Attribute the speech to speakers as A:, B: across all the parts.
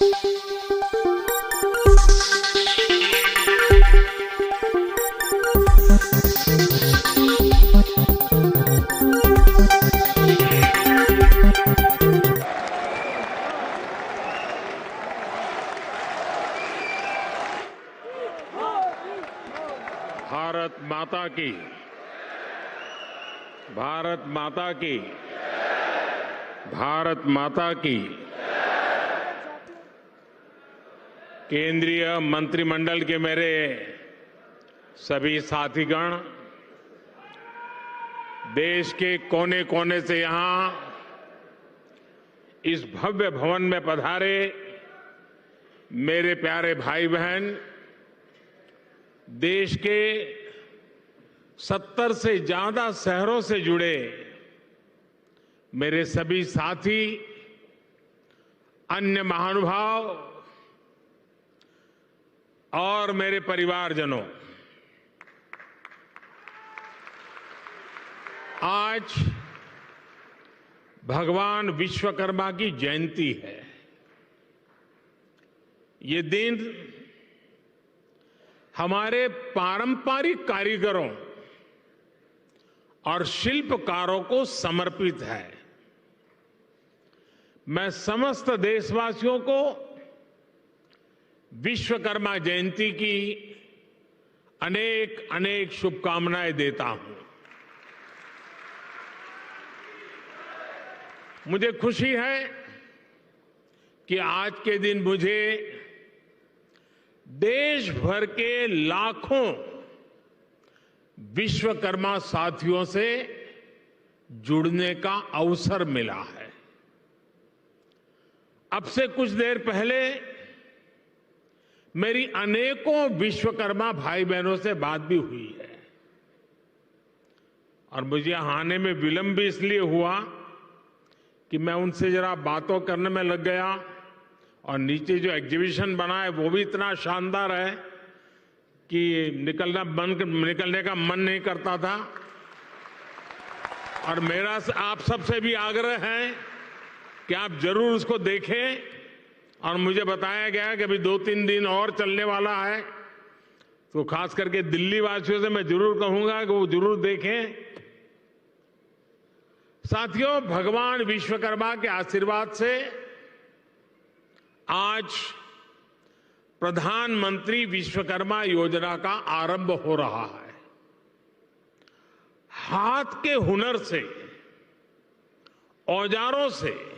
A: भारत माता की, भारत माता की, भारत माता की। केंद्रीय मंत्रिमंडल के मेरे सभी साथीगण, देश के कोने कोने से यहां इस भव्य भवन में पधारे मेरे प्यारे भाई बहन, देश के 70 से ज्यादा शहरों से जुड़े मेरे सभी साथी, अन्य महानुभाव और मेरे परिवारजनों, आज भगवान विश्वकर्मा की जयंती है। ये दिन हमारे पारंपरिक कारीगरों और शिल्पकारों को समर्पित है। मैं समस्त देशवासियों को विश्वकर्मा जयंती की अनेक अनेक शुभकामनाएं देता हूं। मुझे खुशी है कि आज के दिन मुझे देश भर के लाखों विश्वकर्मा साथियों से जुड़ने का अवसर मिला है। अब से कुछ देर पहले मेरी अनेकों विश्वकर्मा भाई बहनों से बात भी हुई है और मुझे आने में विलंब भी इसलिए हुआ कि मैं उनसे जरा बातों करने में लग गया और नीचे जो एग्जीबिशन बना है वो भी इतना शानदार है कि निकलने का मन नहीं करता था। और मेरा आप सबसे भी आग्रह है कि आप जरूर उसको देखें और मुझे बताया गया है कि अभी 2-3 दिन और चलने वाला है, तो खास करके दिल्ली वासियों से मैं जरूर कहूंगा कि वो जरूर देखें। साथियों, भगवान विश्वकर्मा के आशीर्वाद से आज प्रधानमंत्री विश्वकर्मा योजना का आरंभ हो रहा है। हाथ के हुनर से, औजारों से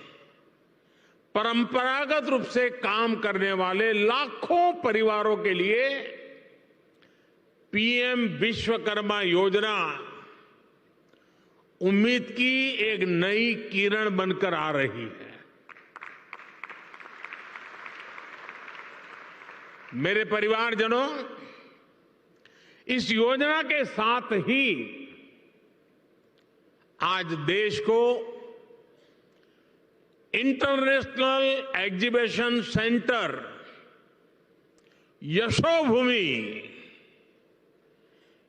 A: परंपरागत रूप से काम करने वाले लाखों परिवारों के लिए पीएम विश्वकर्मा योजना उम्मीद की एक नई किरण बनकर आ रही है। मेरे परिवारजनों, इस योजना के साथ ही आज देश को इंटरनेशनल एग्जीबिशन सेंटर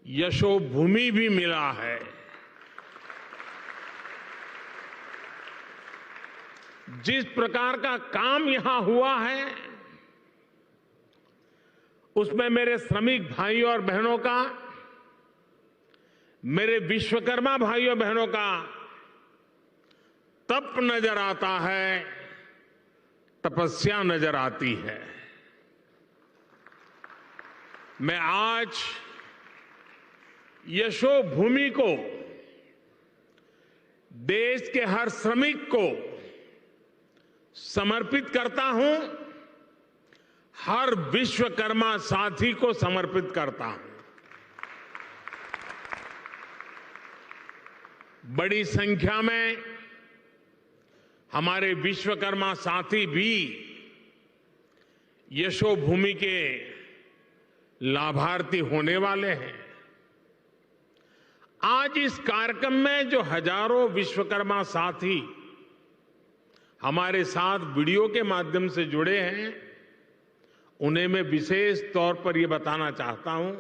A: यशोभूमि भी मिला है। जिस प्रकार का काम यहां हुआ है उसमें मेरे श्रमिक भाइयों और बहनों का, मेरे विश्वकर्मा भाइयों बहनों का तप नजर आता है, तपस्या नजर आती है। मैं आज यशोभूमि को, देश के हर श्रमिक को समर्पित करता हूं, हर विश्वकर्मा साथी को समर्पित करता हूं। बड़ी संख्या में हमारे विश्वकर्मा साथी भी यशोभूमि के लाभार्थी होने वाले हैं। आज इस कार्यक्रम में जो हजारों विश्वकर्मा साथी हमारे साथ वीडियो के माध्यम से जुड़े हैं, उन्हें मैं विशेष तौर पर यह बताना चाहता हूं,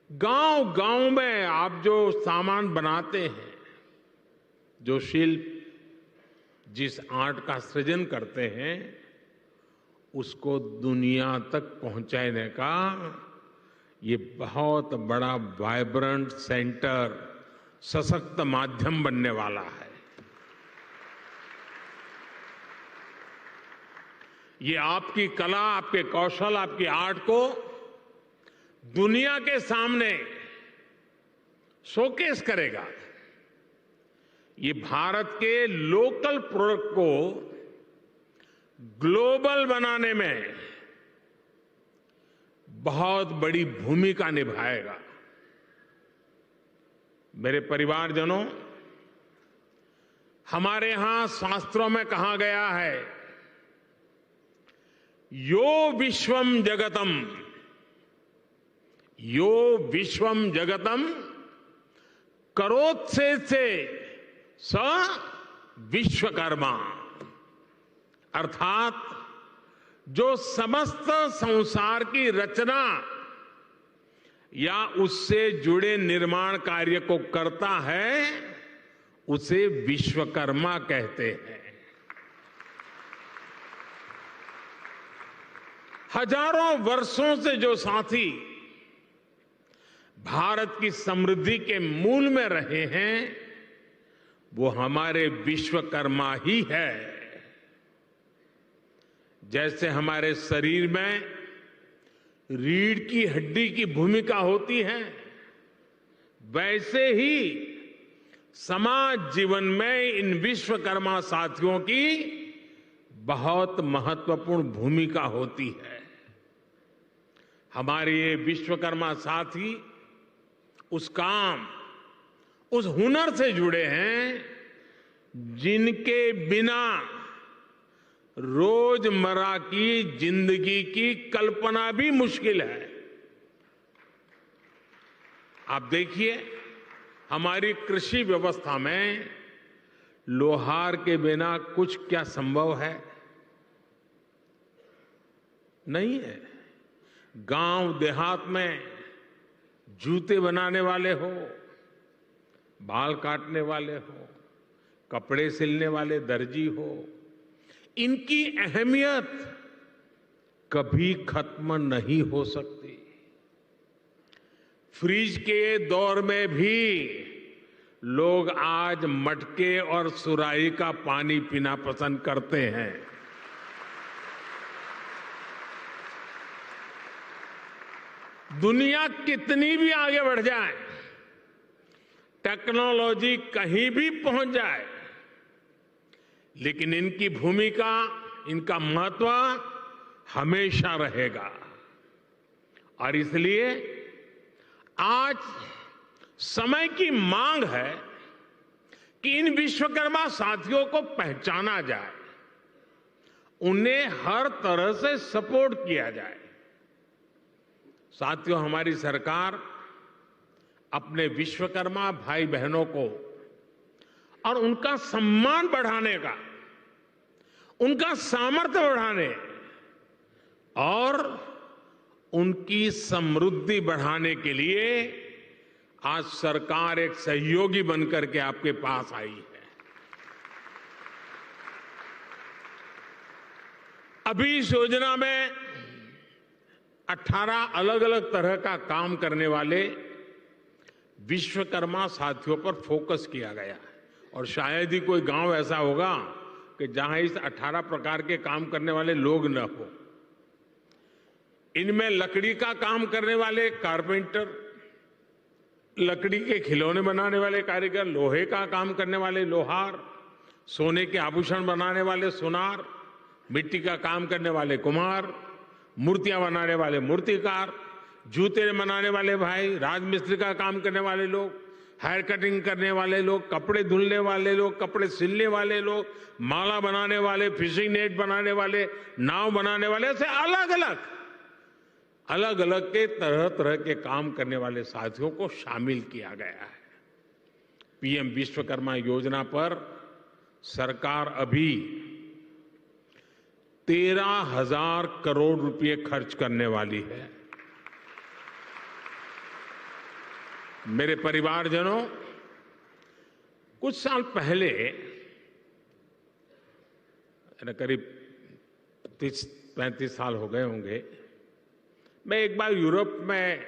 A: गांव-गांव में आप जो सामान बनाते हैं, जो शिल्प, जिस आर्ट का सृजन करते हैं उसको दुनिया तक पहुंचाने का ये बहुत बड़ा वाइब्रेंट सेंटर, सशक्त माध्यम बनने वाला है। ये आपकी कला, आपके कौशल, आपकी आर्ट को दुनिया के सामने शोकेस करेगा। ये भारत के लोकल प्रोडक्ट को ग्लोबल बनाने में बहुत बड़ी भूमिका निभाएगा। मेरे परिवारजनों, हमारे यहां शास्त्रों में कहा गया है, यो विश्वम जगतम, यो विश्वम जगतम करोत्से से स विश्वकर्मा। अर्थात जो समस्त संसार की रचना या उससे जुड़े निर्माण कार्य को करता है उसे विश्वकर्मा कहते हैं। हजारों वर्षों से जो साथी भारत की समृद्धि के मूल में रहे हैं वो हमारे विश्वकर्मा ही है। जैसे हमारे शरीर में रीढ़ की हड्डी की भूमिका होती है, वैसे ही समाज जीवन में इन विश्वकर्मा साथियों की बहुत महत्वपूर्ण भूमिका होती है। हमारे ये विश्वकर्मा साथी उस काम, उस हुनर से जुड़े हैं जिनके बिना रोजमर्रा की जिंदगी की कल्पना भी मुश्किल है। आप देखिए, हमारी कृषि व्यवस्था में लोहार के बिना कुछ क्या संभव है? नहीं है। गांव देहात में जूते बनाने वाले हो, बाल काटने वाले हो, कपड़े सिलने वाले दर्जी हो, इनकी अहमियत कभी खत्म नहीं हो सकती। फ्रिज के दौर में भी लोग आज मटके और सुराही का पानी पीना पसंद करते हैं। दुनिया कितनी भी आगे बढ़ जाए, टेक्नोलॉजी कहीं भी पहुंच जाए, लेकिन इनकी भूमिका, इनका महत्व हमेशा रहेगा। और इसलिए आज समय की मांग है कि इन विश्वकर्मा साथियों को पहचाना जाए, उन्हें हर तरह से सपोर्ट किया जाए। साथियों, हमारी सरकार अपने विश्वकर्मा भाई बहनों को और उनका सम्मान बढ़ाने का, उनका सामर्थ्य बढ़ाने और उनकी समृद्धि बढ़ाने के लिए आज सरकार एक सहयोगी बनकर के आपके पास आई है। अभी इस योजना में 18 अलग अलग तरह का काम करने वाले विश्वकर्मा साथियों पर फोकस किया गया है। और शायद ही कोई गांव ऐसा होगा कि जहां इस 18 प्रकार के काम करने वाले लोग न हो। इनमें लकड़ी का काम करने वाले कारपेंटर, लकड़ी के खिलौने बनाने वाले कारीगर, लोहे का काम करने वाले लोहार, सोने के आभूषण बनाने वाले सुनार, मिट्टी का काम करने वाले कुम्हार, मूर्तियां बनाने वाले मूर्तिकार, जूते बनाने वाले भाई, राजमिस्त्री का काम करने वाले लोग, हेयर कटिंग करने वाले लोग, कपड़े धुलने वाले लोग, कपड़े सिलने वाले लोग, माला बनाने वाले, फिशिंग नेट बनाने वाले, नाव बनाने वाले, ऐसे अलग अलग के तरह तरह के काम करने वाले साथियों को शामिल किया गया है। पीएम विश्वकर्मा योजना पर सरकार अभी 13,000 करोड़ रुपए खर्च करने वाली है। मेरे परिवारजनों, कुछ साल पहले करीब 30-35 साल हो गए होंगे। मैं एक बार यूरोप में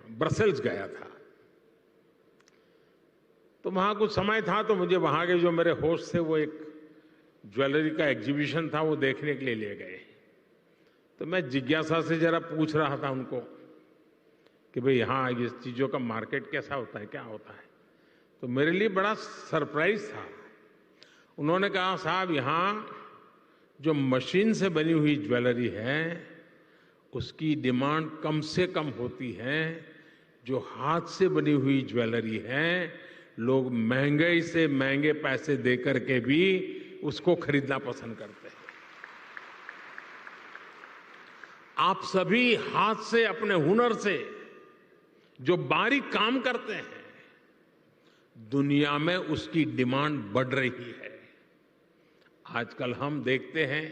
A: ब्रसेल्स गया था, तो वहाँ कुछ समय था, तो मुझे वहाँ के जो मेरे होस्ट थे वो एक ज्वेलरी का एग्जीबिशन था, वो देखने के लिए ले गए। तो मैं जिज्ञासा से जरा पूछ रहा था उनको कि भाई यहाँ ये चीज़ों का मार्केट कैसा होता है, क्या होता है। तो मेरे लिए बड़ा सरप्राइज था। उन्होंने कहा, साहब यहाँ जो मशीन से बनी हुई ज्वेलरी है उसकी डिमांड कम से कम होती है, जो हाथ से बनी हुई ज्वेलरी है लोग महंगे से महंगे पैसे देकर के भी उसको खरीदना पसंद करते हैं। आप सभी हाथ से, अपने हुनर से जो बारीक काम करते हैं, दुनिया में उसकी डिमांड बढ़ रही है। आजकल हम देखते हैं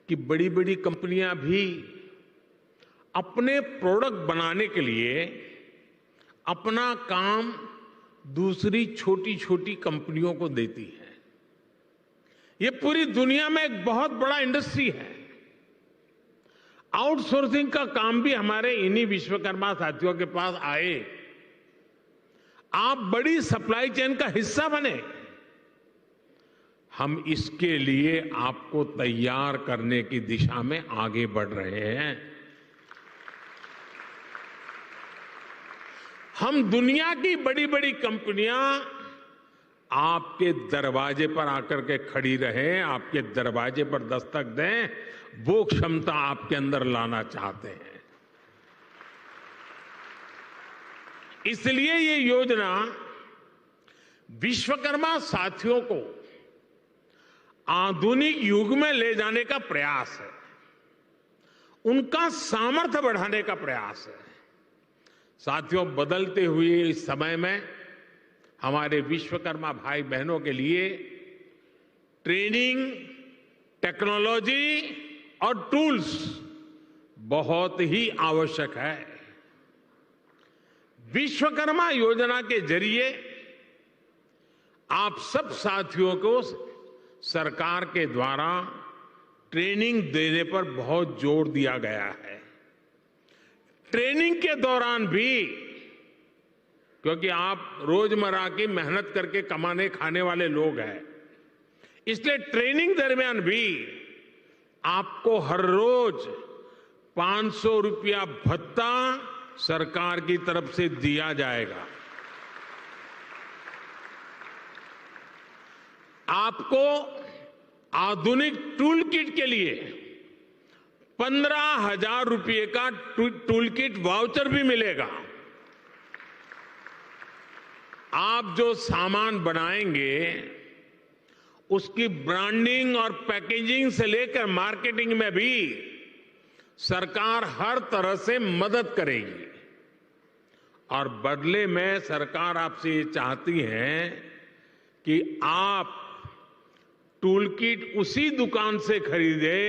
A: कि बड़ी बड़ी कंपनियां भी अपने प्रोडक्ट बनाने के लिए अपना काम दूसरी छोटी छोटी कंपनियों को देती है। ये पूरी दुनिया में एक बहुत बड़ा इंडस्ट्री है। आउटसोर्सिंग का काम भी हमारे इन्हीं विश्वकर्मा साथियों के पास आए। आप बड़ी सप्लाई चेन का हिस्सा बने। हम इसके लिए आपको तैयार करने की दिशा में आगे बढ़ रहे हैं। हम दुनिया की बड़ी बड़ी कंपनियां आपके दरवाजे पर आकर के खड़ी रहें, आपके दरवाजे पर दस्तक दें, वो क्षमता आपके अंदर लाना चाहते हैं। इसलिए ये योजना विश्वकर्मा साथियों को आधुनिक युग में ले जाने का प्रयास है, उनका सामर्थ्य बढ़ाने का प्रयास है। साथियों, बदलते हुए इस समय में हमारे विश्वकर्मा भाई बहनों के लिए ट्रेनिंग, टेक्नोलॉजी और टूल्स बहुत ही आवश्यक है। विश्वकर्मा योजना के जरिए आप सब साथियों को सरकार के द्वारा ट्रेनिंग देने पर बहुत जोर दिया गया है। ट्रेनिंग के दौरान भी, क्योंकि आप रोजमर्रा की मेहनत करके कमाने खाने वाले लोग हैं, इसलिए ट्रेनिंग दरमियान भी आपको हर रोज 500 रुपया भत्ता सरकार की तरफ से दिया जाएगा। आपको आधुनिक टूल किट के लिए 15,000 रुपये का टूल किट वाउचर भी मिलेगा। आप जो सामान बनाएंगे उसकी ब्रांडिंग और पैकेजिंग से लेकर मार्केटिंग में भी सरकार हर तरह से मदद करेगी। और बदले में सरकार आपसे ये चाहती है कि आप टूल किट उसी दुकान से खरीदे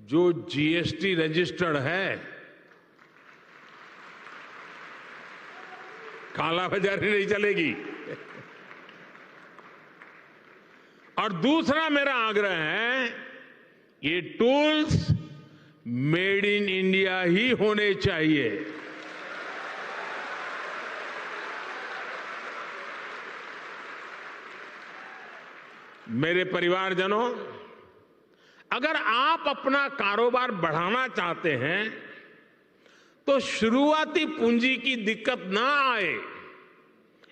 A: जो जीएसटी रजिस्टर्ड है। कालाबाजारी नहीं चलेगी। और दूसरा मेरा आग्रह है, ये टूल्स मेड इन इंडिया ही होने चाहिए। मेरे परिवारजनों, अगर आप अपना कारोबार बढ़ाना चाहते हैं तो शुरुआती पूंजी की दिक्कत ना आए,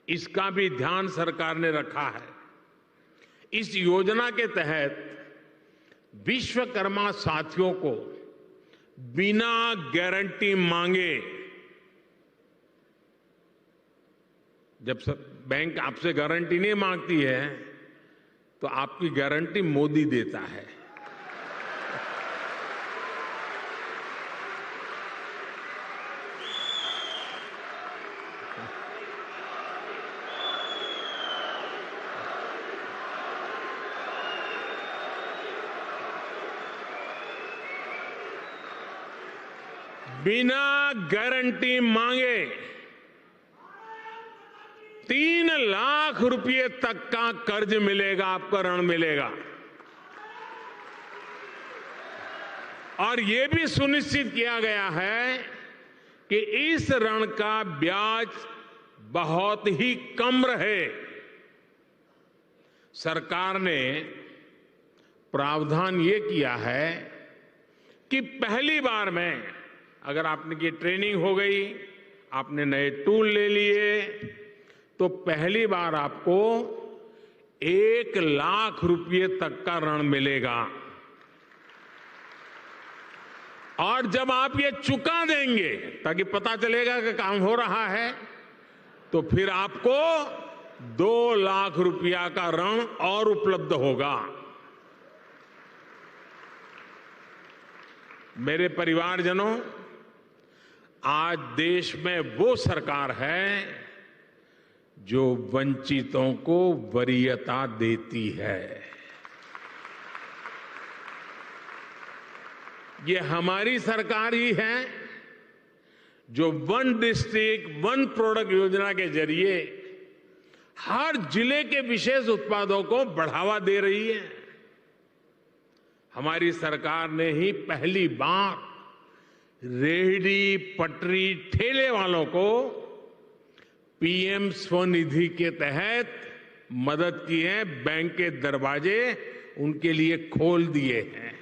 A: इसका भी ध्यान सरकार ने रखा है। इस योजना के तहत विश्वकर्मा साथियों को बिना गारंटी मांगे, जब बैंक आपसे गारंटी नहीं मांगती है तो आपकी गारंटी मोदी देता है। बिना गारंटी मांगे 3 लाख रुपए तक का कर्ज मिलेगा, आपको ऋण मिलेगा। और ये भी सुनिश्चित किया गया है कि इस ऋण का ब्याज बहुत ही कम रहे। सरकार ने प्रावधान ये किया है कि पहली बार में अगर आपने की ट्रेनिंग हो गई, आपने नए टूल ले लिए, तो पहली बार आपको 1 लाख रुपए तक का ऋण मिलेगा। और जब आप ये चुका देंगे ताकि पता चलेगा कि काम हो रहा है, तो फिर आपको 2 लाख रुपया का ऋण और उपलब्ध होगा। मेरे परिवारजनों, आज देश में वो सरकार है जो वंचितों को वरीयता देती है। ये हमारी सरकार ही है जो वन डिस्ट्रिक्ट वन प्रोडक्ट योजना के जरिए हर जिले के विशेष उत्पादों को बढ़ावा दे रही है। हमारी सरकार ने ही पहली बार रेहड़ी, पटरी, ठेले वालों को पीएम स्वनिधि के तहत मदद की है। बैंक के दरवाजे उनके लिए खोल दिए हैं।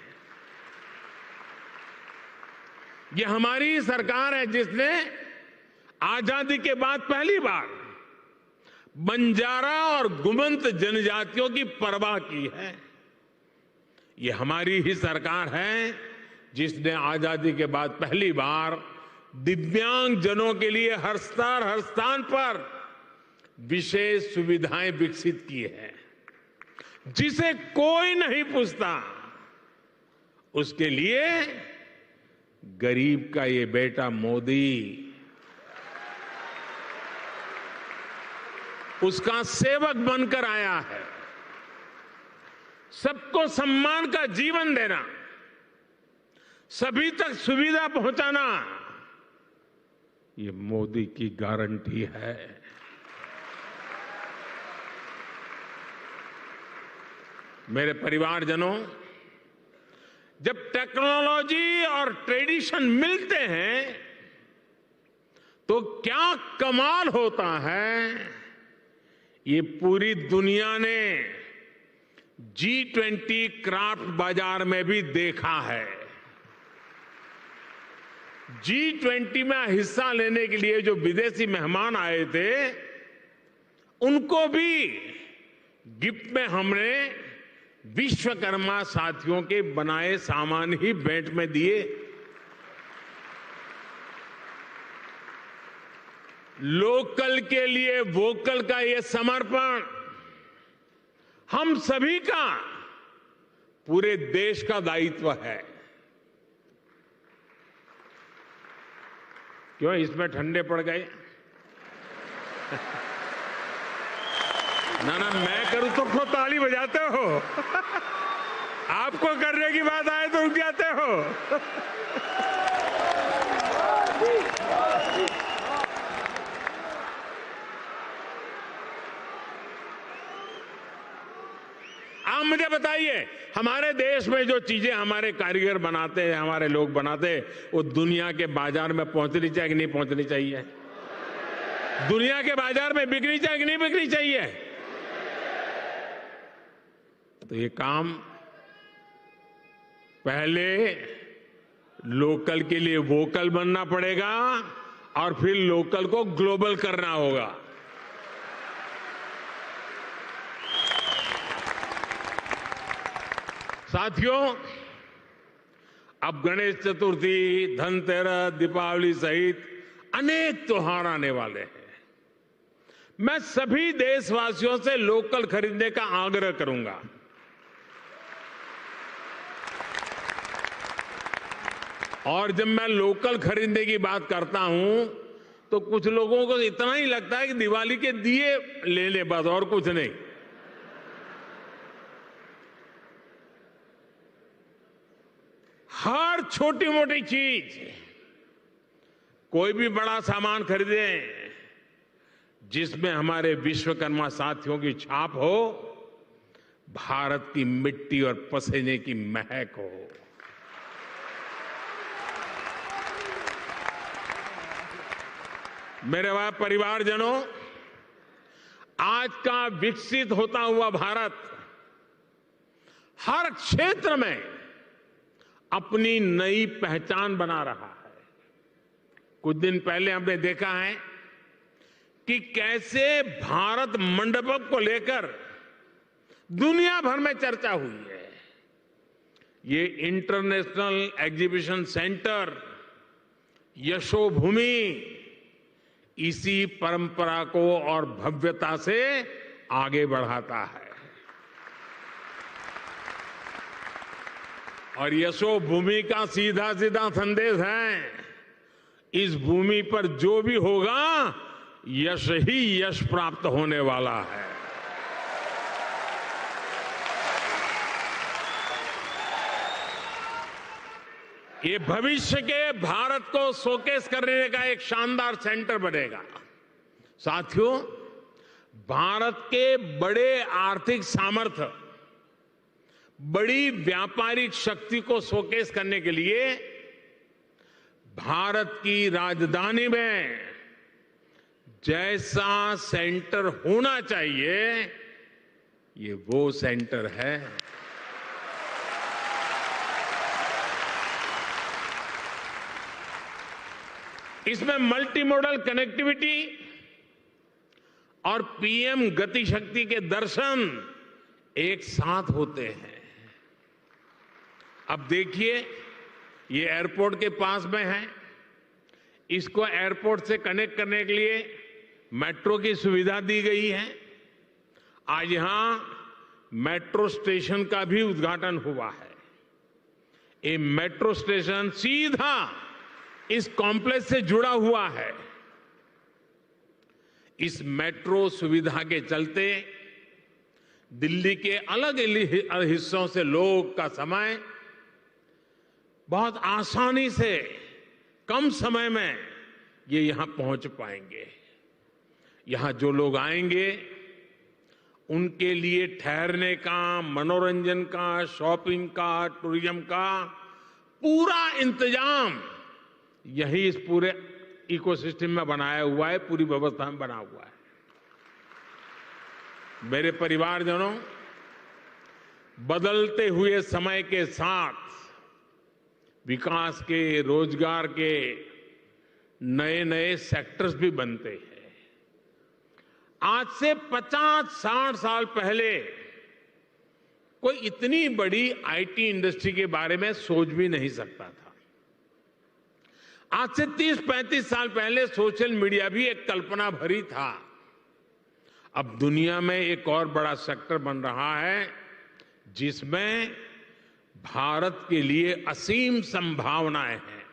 A: ये हमारी सरकार है जिसने आजादी के बाद पहली बार बंजारा और गुमंत जनजातियों की परवाह की है। ये हमारी ही सरकार है जिसने आजादी के बाद पहली बार दिव्यांग जनों के लिए हर स्तर हर स्थान पर विशेष सुविधाएं विकसित की है। जिसे कोई नहीं पूछता उसके लिए गरीब का ये बेटा मोदी उसका सेवक बनकर आया है। सबको सम्मान का जीवन देना, सभी तक सुविधा पहुंचाना, ये मोदी की गारंटी है। मेरे परिवारजनों, जब टेक्नोलॉजी और ट्रेडिशन मिलते हैं तो क्या कमाल होता है, ये पूरी दुनिया ने G20 क्राफ्ट बाजार में भी देखा है। G20 में हिस्सा लेने के लिए जो विदेशी मेहमान आए थे, उनको भी गिफ्ट में हमने विश्वकर्मा साथियों के बनाए सामान ही भेंट में दिए। लोकल के लिए वोकल का ये समर्पण हम सभी का, पूरे देश का दायित्व है। क्यों इसमें ठंडे पड़ गए? ना मैं करूं तो ताली बजाते हो, आपको करने की बात आए तो रुक जाते हो। आप मुझे बताइए, हमारे देश में जो चीजें हमारे कारीगर बनाते हैं, हमारे लोग बनाते हैं, वो दुनिया के बाजार में पहुंचनी चाहिए कि नहीं पहुंचनी चाहिए? दुनिया के बाजार में बिकनी चाहिए कि नहीं बिकनी चाहिए? तो ये काम पहले लोकल के लिए वोकल बनना पड़ेगा और फिर लोकल को ग्लोबल करना होगा। साथियों, अब गणेश चतुर्थी, धनतेरस, दीपावली सहित अनेक त्योहार आने वाले हैं। मैं सभी देशवासियों से लोकल खरीदने का आग्रह करूंगा। और जब मैं लोकल खरीदने की बात करता हूं तो कुछ लोगों को इतना ही लगता है कि दिवाली के दिए ले ले, बस और कुछ नहीं। हर छोटी मोटी चीज, कोई भी बड़ा सामान खरीदे जिसमें हमारे विश्वकर्मा साथियों की छाप हो, भारत की मिट्टी और पसीने की महक हो। मेरे परिवारजनों, आज का विकसित होता हुआ भारत हर क्षेत्र में अपनी नई पहचान बना रहा है। कुछ दिन पहले हमने देखा है कि कैसे भारत मंडपम को लेकर दुनिया भर में चर्चा हुई है। ये इंटरनेशनल एग्जीबिशन सेंटर यशोभूमि इसी परंपरा को और भव्यता से आगे बढ़ाता है। और यशोभूमि का सीधा सीधा संदेश है, इस भूमि पर जो भी होगा यश ही यश प्राप्त होने वाला है। ये भविष्य के भारत को शोकेस करने का एक शानदार सेंटर बनेगा। साथियों, भारत के बड़े आर्थिक सामर्थ्य, बड़ी व्यापारिक शक्ति को शोकेस करने के लिए भारत की राजधानी में जैसा सेंटर होना चाहिए, ये वो सेंटर है। इसमें मल्टी मॉडल कनेक्टिविटी और पीएम गति शक्ति के दर्शन एक साथ होते हैं। अब देखिए, ये एयरपोर्ट के पास में है। इसको एयरपोर्ट से कनेक्ट करने के लिए मेट्रो की सुविधा दी गई है। आज यहां मेट्रो स्टेशन का भी उद्घाटन हुआ है। ये मेट्रो स्टेशन सीधा इस कॉम्प्लेक्स से जुड़ा हुआ है। इस मेट्रो सुविधा के चलते दिल्ली के अलग अलग हिस्सों से लोग का समय बहुत आसानी से कम समय में ये यहां पहुंच पाएंगे। यहां जो लोग आएंगे उनके लिए ठहरने का, मनोरंजन का, शॉपिंग का, टूरिज्म का पूरा इंतजाम यही इस पूरे इकोसिस्टम में बनाया हुआ है, पूरी व्यवस्था में बना हुआ है। मेरे परिवारजनों, बदलते हुए समय के साथ विकास के, रोजगार के नए नए सेक्टर्स भी बनते हैं। आज से 50-60 साल पहले कोई इतनी बड़ी आईटी इंडस्ट्री के बारे में सोच भी नहीं सकता था। आज से 30-35 साल पहले सोशल मीडिया भी एक कल्पना भरी था। अब दुनिया में एक और बड़ा सेक्टर बन रहा है जिसमें भारत के लिए असीम संभावनाएं हैं।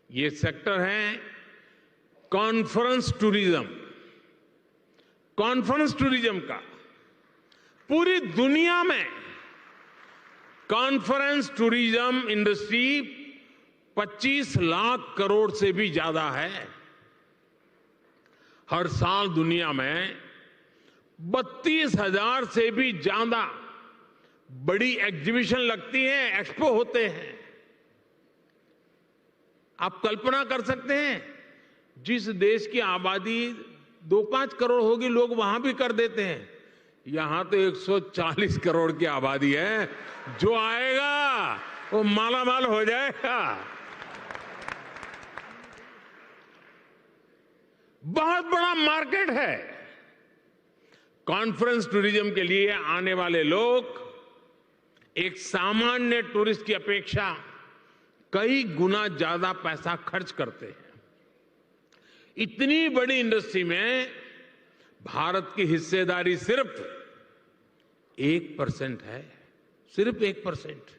A: ये सेक्टर है कॉन्फ्रेंस टूरिज्म। कॉन्फ्रेंस टूरिज्म का पूरी दुनिया में conference tourism industry 25 lakh crore से भी ज्यादा है। हर साल दुनिया में 32,000 से भी ज्यादा बड़ी एग्जीबिशन लगती हैं, एक्सपो होते हैं। आप कल्पना कर सकते हैं, जिस देश की आबादी 2-5 करोड़ होगी, लोग वहां भी कर देते हैं। यहां तो 140 करोड़ की आबादी है। जो आएगा वो मालामाल हो जाएगा। बहुत बड़ा मार्केट है। कॉन्फ्रेंस टूरिज्म के लिए आने वाले लोग एक सामान्य टूरिस्ट की अपेक्षा कई गुना ज्यादा पैसा खर्च करते हैं। इतनी बड़ी इंडस्ट्री में भारत की हिस्सेदारी सिर्फ 1% है, सिर्फ 1%।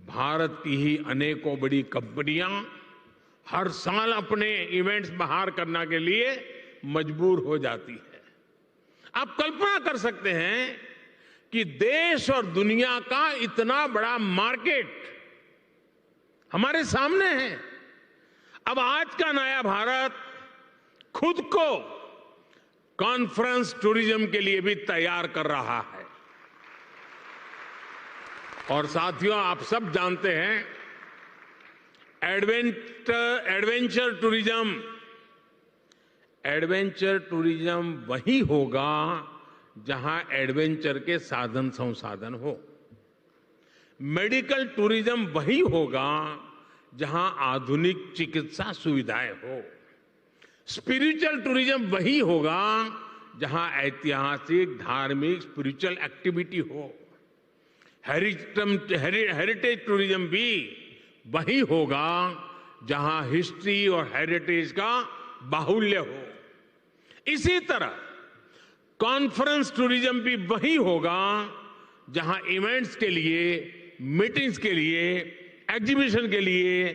A: भारत की ही अनेकों बड़ी कंपनियां हर साल अपने इवेंट्स बाहर करने के लिए मजबूर हो जाती है। आप कल्पना कर सकते हैं कि देश और दुनिया का इतना बड़ा मार्केट हमारे सामने है। अब आज का नया भारत खुद को कॉन्फ्रेंस टूरिज्म के लिए भी तैयार कर रहा है। और साथियों, आप सब जानते हैं, एडवेंचर टूरिज्म। एडवेंचर टूरिज्म वही होगा जहां एडवेंचर के साधन संसाधन हो। मेडिकल टूरिज्म वही होगा जहां आधुनिक चिकित्सा सुविधाएं हो। स्पिरिचुअल टूरिज्म वही होगा जहां ऐतिहासिक, धार्मिक, स्पिरिचुअल एक्टिविटी हो। हेरिटेज टूरिज्म भी वही होगा जहां हिस्ट्री और हेरिटेज का बाहुल्य हो। इसी तरह कॉन्फ्रेंस टूरिज्म भी वही होगा जहां इवेंट्स के लिए, मीटिंग्स के लिए, एग्जीबिशन के लिए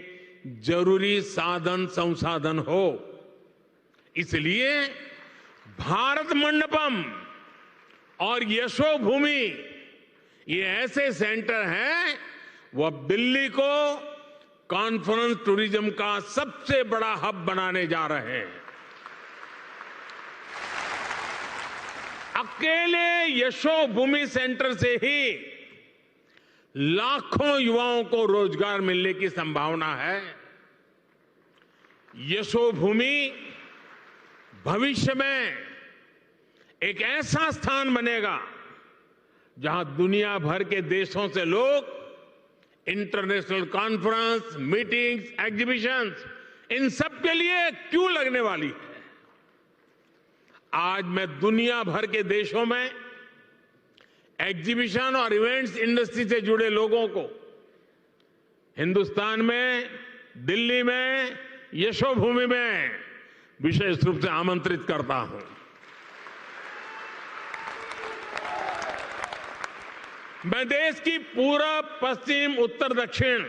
A: जरूरी साधन संसाधन हो। इसलिए भारत मंडपम और यशोभूमि ये ऐसे सेंटर हैं, वो अब दिल्ली को कॉन्फ्रेंस टूरिज्म का सबसे बड़ा हब बनाने जा रहे हैं। अकेले यशोभूमि सेंटर से ही लाखों युवाओं को रोजगार मिलने की संभावना है। यशोभूमि भविष्य में एक ऐसा स्थान बनेगा जहां दुनिया भर के देशों से लोग इंटरनेशनल कॉन्फ्रेंस, मीटिंग्स, एग्जीबिशंस, इन सब के लिए क्यों लगने वाली है। आज मैं दुनिया भर के देशों में एग्जीबिशन और इवेंट्स इंडस्ट्री से जुड़े लोगों को हिंदुस्तान में, दिल्ली में, यशोभूमि में विशेष रूप से आमंत्रित करता हूं। मैं देश की पूरब, पश्चिम, उत्तर, दक्षिण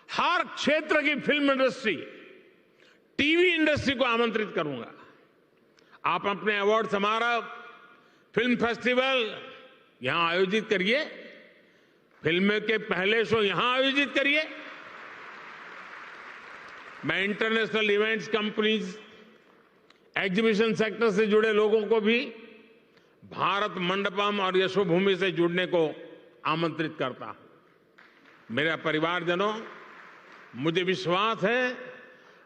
A: हर क्षेत्र की फिल्म इंडस्ट्री, टीवी इंडस्ट्री को आमंत्रित करूंगा। आप अपने अवार्ड समारोह, फिल्म फेस्टिवल यहां आयोजित करिए, फिल्म के पहले शो यहां आयोजित करिए। मैं international events companies, exhibition sector से जुड़े लोगों को भी भारत मंडपम और यशोभूमि से जुड़ने को आमंत्रित करता हूं। मेरा परिवारजनों, मुझे विश्वास है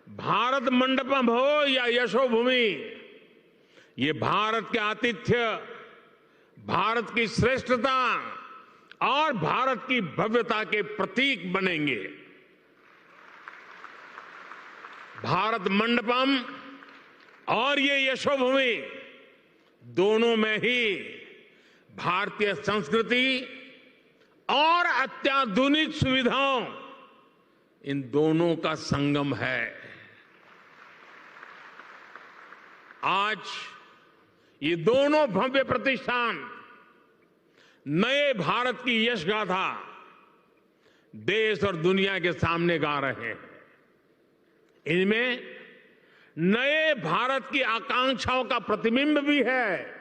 A: भारत मंडपम हो या यशोभूमि, ये भारत के आतिथ्य, भारत की श्रेष्ठता और भारत की भव्यता के प्रतीक बनेंगे। भारत मंडपम और ये यशोभूमि दोनों में ही भारतीय संस्कृति और अत्याधुनिक सुविधाओं, इन दोनों का संगम है। आज ये दोनों भव्य प्रतिष्ठान नए भारत की यश गाथा देश और दुनिया के सामने गा रहे हैं। इनमें नए भारत की आकांक्षाओं का प्रतिबिंब भी है,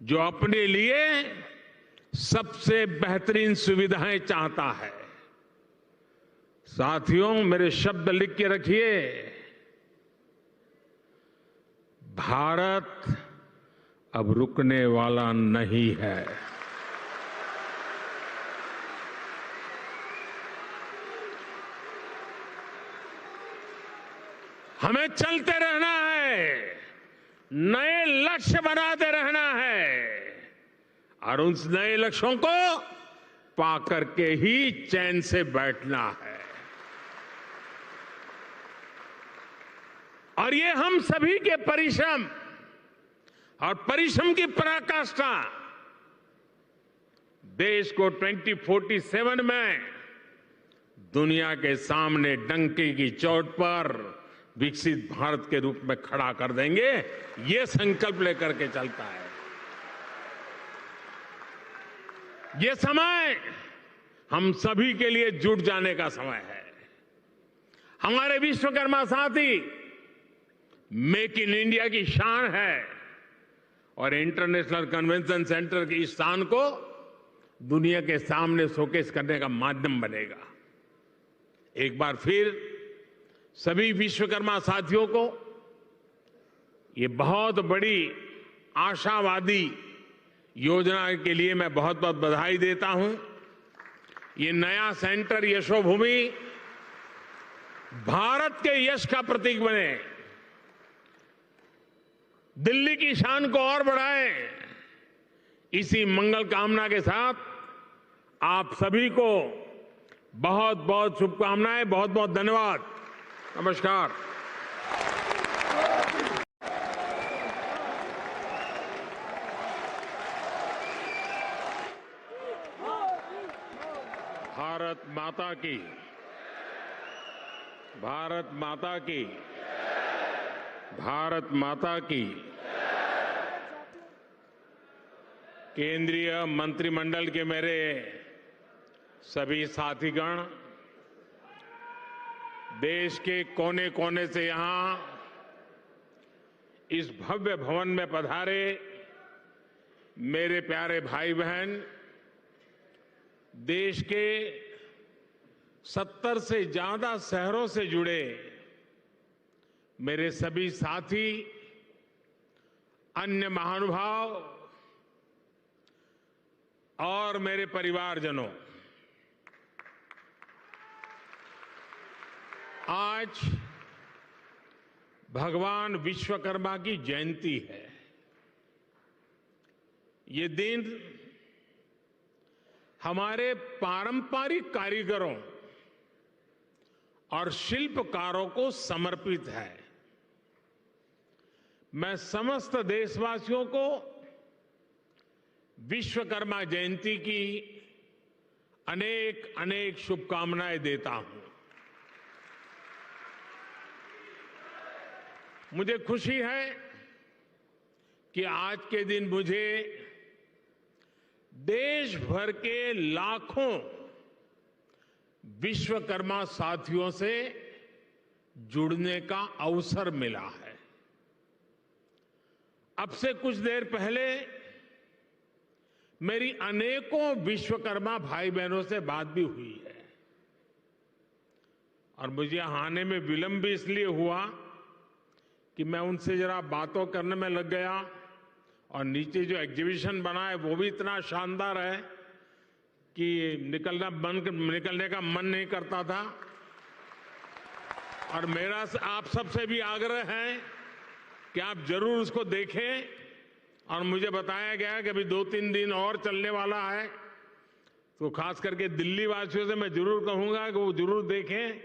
A: जो अपने लिए सबसे बेहतरीन सुविधाएं चाहता है। साथियों, मेरे शब्द लिख के रखिए। भारत अब रुकने वाला नहीं है। हमें चलते रहना है, नए लक्ष्य बनाते रहना है और उन नए लक्ष्यों को पा करके ही चैन से बैठना है। और ये हम सभी के परिश्रम और परिश्रम की पराकाष्ठा देश को 2047 में दुनिया के सामने डंके की चोट पर विकसित भारत के रूप में खड़ा कर देंगे। ये संकल्प लेकर के चलता है। ये समय हम सभी के लिए जुट जाने का समय है। हमारे विश्वकर्मा साथी मेक इन इंडिया की शान है और इंटरनेशनल कन्वेंशन सेंटर की इस शान को दुनिया के सामने शोकेस करने का माध्यम बनेगा। एक बार फिर सभी विश्वकर्मा साथियों को ये बहुत बड़ी आशावादी योजना के लिए मैं बहुत बहुत बधाई देता हूं। ये नया सेंटर यशोभूमि भारत के यश का प्रतीक बने, दिल्ली की शान को और बढ़ाएं। इसी मंगल कामना के साथ आप सभी को बहुत बहुत शुभकामनाएं, बहुत बहुत धन्यवाद। नमस्कार। भारत माता की, भारत माता की, भारत माता की। केंद्रीय मंत्रिमंडल के मेरे सभी साथीगण, देश के कोने कोने से यहां इस भव्य भवन में पधारे मेरे प्यारे भाई बहन, देश के 70 से ज्यादा शहरों से जुड़े मेरे सभी साथी, अन्य महानुभाव और मेरे परिवारजनों, आज भगवान विश्वकर्मा की जयंती है। ये दिन हमारे पारंपरिक कारीगरों और शिल्पकारों को समर्पित है। मैं समस्त देशवासियों को विश्वकर्मा जयंती की अनेक अनेक शुभकामनाएं देता हूं। मुझे खुशी है कि आज के दिन मुझे देश भर के लाखों विश्वकर्मा साथियों से जुड़ने का अवसर मिला है। अब से कुछ देर पहले मेरी अनेकों विश्वकर्मा भाई बहनों से बात भी हुई है और मुझे आने में विलंब भी इसलिए हुआ कि मैं उनसे जरा बातों करने में लग गया और नीचे जो एग्जीबिशन बना है वो भी इतना शानदार है कि निकलने का मन नहीं करता था। और मेरा आप सबसे भी आग्रह है कि आप जरूर उसको देखें। और मुझे बताया गया कि अभी 2-3 दिन और चलने वाला है, तो खास करके दिल्ली वासियों से मैं जरूर कहूंगा कि वो जरूर देखें।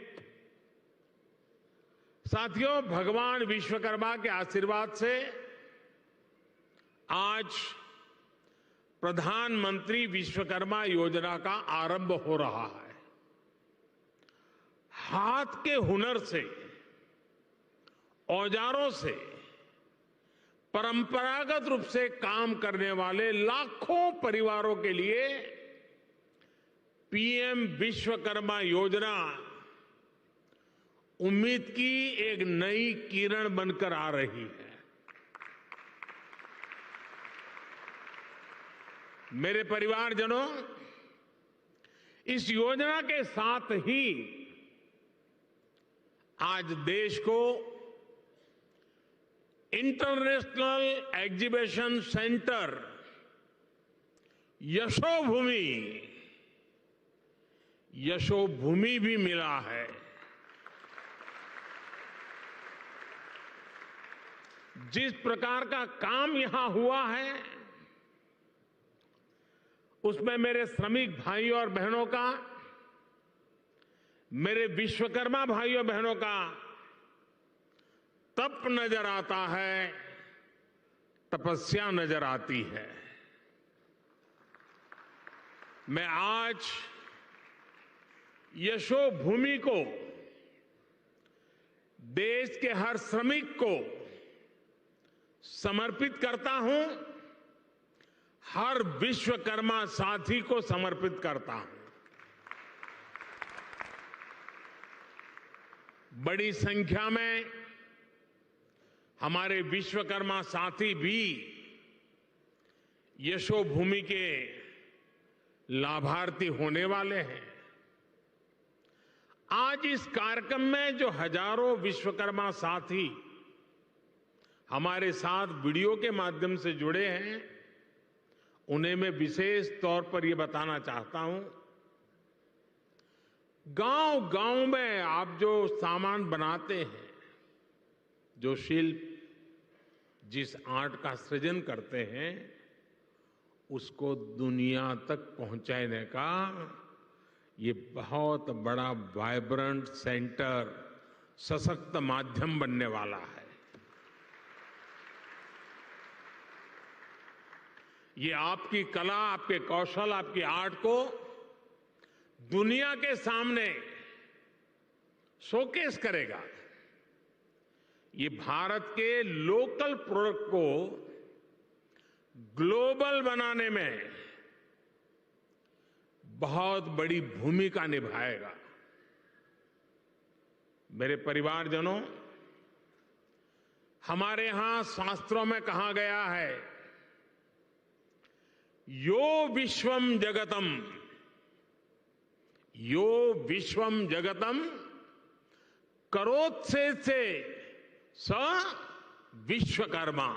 A: साथियों, भगवान विश्वकर्मा के आशीर्वाद से आज प्रधानमंत्री विश्वकर्मा योजना का आरंभ हो रहा है। हाथ के हुनर से, औजारों से, परंपरागत रूप से काम करने वाले लाखों परिवारों के लिए पीएम विश्वकर्मा योजना उम्मीद की एक नई किरण बनकर आ रही है। मेरे परिवारजनों, इस योजना के साथ ही आज देश को इंटरनेशनल एग्जीबिशन सेंटर यशोभूमि भी मिला है। जिस प्रकार का काम यहां हुआ है उसमें मेरे श्रमिक भाइयों और बहनों का, मेरे विश्वकर्मा भाइयों बहनों का तप नजर आता है, तपस्या नजर आती है। मैं आज यशोभूमि को, देश के हर श्रमिक को समर्पित करता हूं, हर विश्वकर्मा साथी को समर्पित करता हूं। बड़ी संख्या में हमारे विश्वकर्मा साथी भी यशोभूमि के लाभार्थी होने वाले हैं। आज इस कार्यक्रम में जो हजारों विश्वकर्मा साथी हमारे साथ वीडियो के माध्यम से जुड़े हैं, उन्हें मैं विशेष तौर पर यह बताना चाहता हूं, गांव गांव में आप जो सामान बनाते हैं, जो शिल्प, जिस आर्ट का सृजन करते हैं, उसको दुनिया तक पहुंचाने का ये बहुत बड़ा वाइब्रेंट सेंटर, सशक्त माध्यम बनने वाला है। ये आपकी कला, आपके कौशल, आपकी आर्ट को दुनिया के सामने शोकेस करेगा। ये भारत के लोकल प्रोडक्ट को ग्लोबल बनाने में बहुत बड़ी भूमिका निभाएगा। मेरे परिवारजनों, हमारे यहां शास्त्रों में कहा गया है, यो विश्वम जगतम, यो विश्वम जगतम करोत्से से स विश्वकर्मा।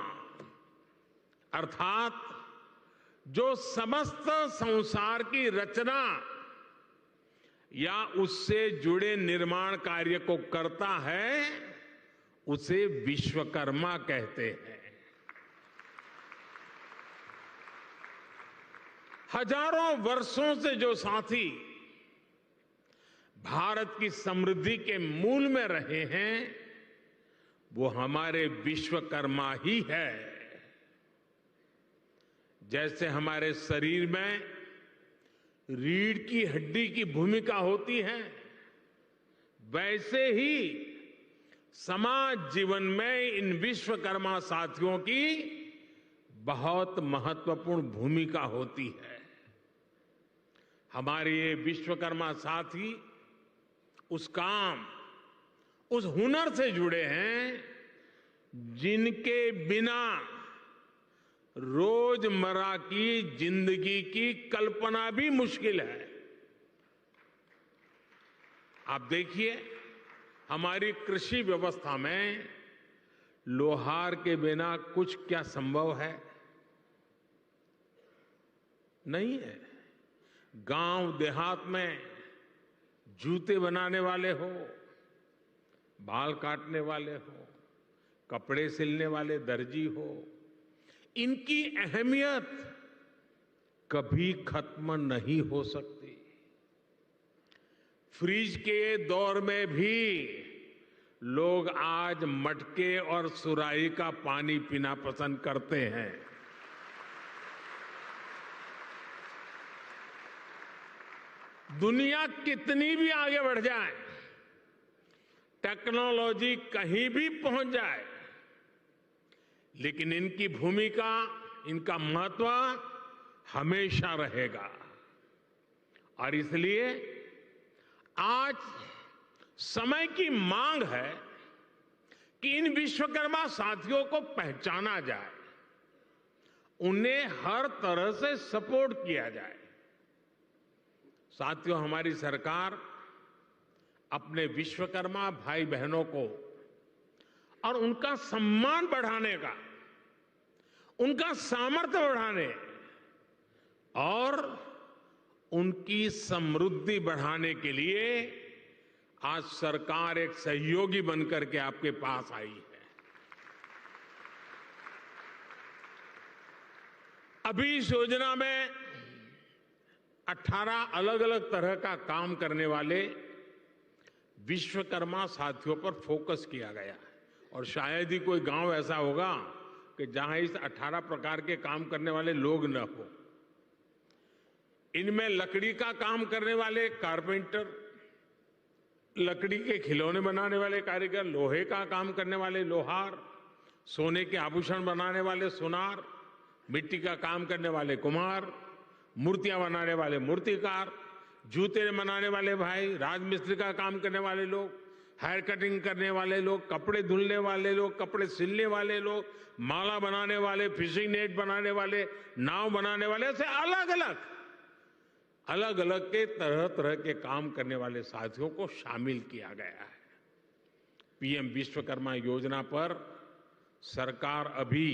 A: अर्थात जो समस्त संसार की रचना या उससे जुड़े निर्माण कार्य को करता है, उसे विश्वकर्मा कहते हैं। हजारों वर्षों से जो साथी भारत की समृद्धि के मूल में रहे हैं, वो हमारे विश्वकर्मा ही है। जैसे हमारे शरीर में रीढ़ की हड्डी की भूमिका होती है, वैसे ही समाज जीवन में इन विश्वकर्मा साथियों की बहुत महत्वपूर्ण भूमिका होती है। हमारे ये विश्वकर्मा साथी उस काम, उस हुनर से जुड़े हैं जिनके बिना रोजमर्रा की जिंदगी की कल्पना भी मुश्किल है। आप देखिए, हमारी कृषि व्यवस्था में लोहार के बिना कुछ क्या संभव है? नहीं है। गांव देहात में जूते बनाने वाले हो, बाल काटने वाले हो, कपड़े सिलने वाले दर्जी हो, इनकी अहमियत कभी खत्म नहीं हो सकती। फ्रिज के दौर में भी लोग आज मटके और सुराही का पानी पीना पसंद करते हैं। दुनिया कितनी भी आगे बढ़ जाए, टेक्नोलॉजी कहीं भी पहुंच जाए, लेकिन इनकी भूमिका, इनका महत्व हमेशा रहेगा। और इसलिए आज समय की मांग है कि इन विश्वकर्मा साथियों को पहचाना जाए, उन्हें हर तरह से सपोर्ट किया जाए। साथियों, हमारी सरकार अपने विश्वकर्मा भाई बहनों को और उनका सम्मान बढ़ाने का, उनका सामर्थ्य बढ़ाने और उनकी समृद्धि बढ़ाने के लिए आज सरकार एक सहयोगी बनकर के आपके पास आई है। अभी इस योजना में 18 अलग अलग तरह का काम करने वाले विश्वकर्मा साथियों पर फोकस किया गया है। और शायद ही कोई गांव ऐसा होगा कि जहां इस 18 प्रकार के काम करने वाले लोग न हो। इनमें लकड़ी का काम करने वाले कारपेंटर, लकड़ी के खिलौने बनाने वाले कारीगर, लोहे का काम करने वाले लोहार, सोने के आभूषण बनाने वाले सुनार, मिट्टी का काम करने वाले कुम्हार, मूर्तियां बनाने वाले मूर्तिकार, जूते बनाने वाले भाई, राजमिस्त्री का काम करने वाले लोग, हेयर कटिंग करने वाले लोग, कपड़े धुलने वाले लोग, कपड़े सिलने वाले लोग, माला बनाने वाले, फिशिंग नेट बनाने वाले, नाव बनाने वाले, ऐसे अलग अलग के तरह तरह के काम करने वाले साथियों को शामिल किया गया है। पीएम विश्वकर्मा योजना पर सरकार अभी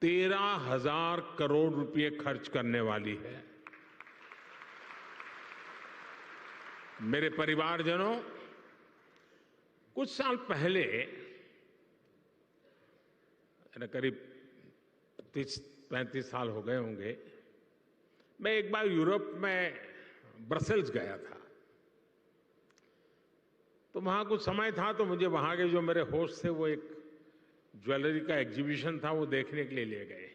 A: 13,000 करोड़ रुपए खर्च करने वाली है। मेरे परिवारजनों, कुछ साल पहले करीब 30-35 साल हो गए होंगे, मैं एक बार यूरोप में ब्रसेल्स गया था। तो वहाँ कुछ समय था, तो मुझे वहाँ के जो मेरे होस्ट थे वो एक ज्वेलरी का एग्जीबिशन था, वो देखने के लिए ले गए।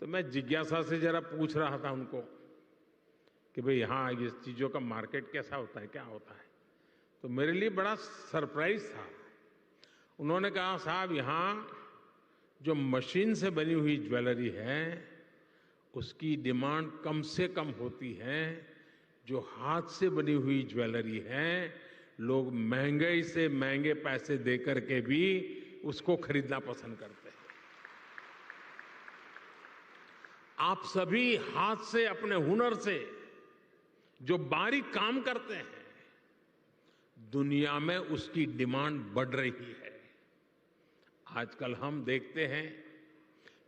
A: तो मैं जिज्ञासा से जरा पूछ रहा था उनको कि भाई यहाँ ये चीज़ों का मार्केट कैसा होता है, क्या होता है। तो मेरे लिए बड़ा सरप्राइज था। उन्होंने कहा, साहब यहाँ जो मशीन से बनी हुई ज्वेलरी है उसकी डिमांड कम से कम होती है, जो हाथ से बनी हुई ज्वेलरी है लोग महंगे से महंगे पैसे दे करके भी उसको खरीदना पसंद करते हैं। आप सभी हाथ से, अपने हुनर से जो बारीक काम करते हैं, दुनिया में उसकी डिमांड बढ़ रही है। आजकल हम देखते हैं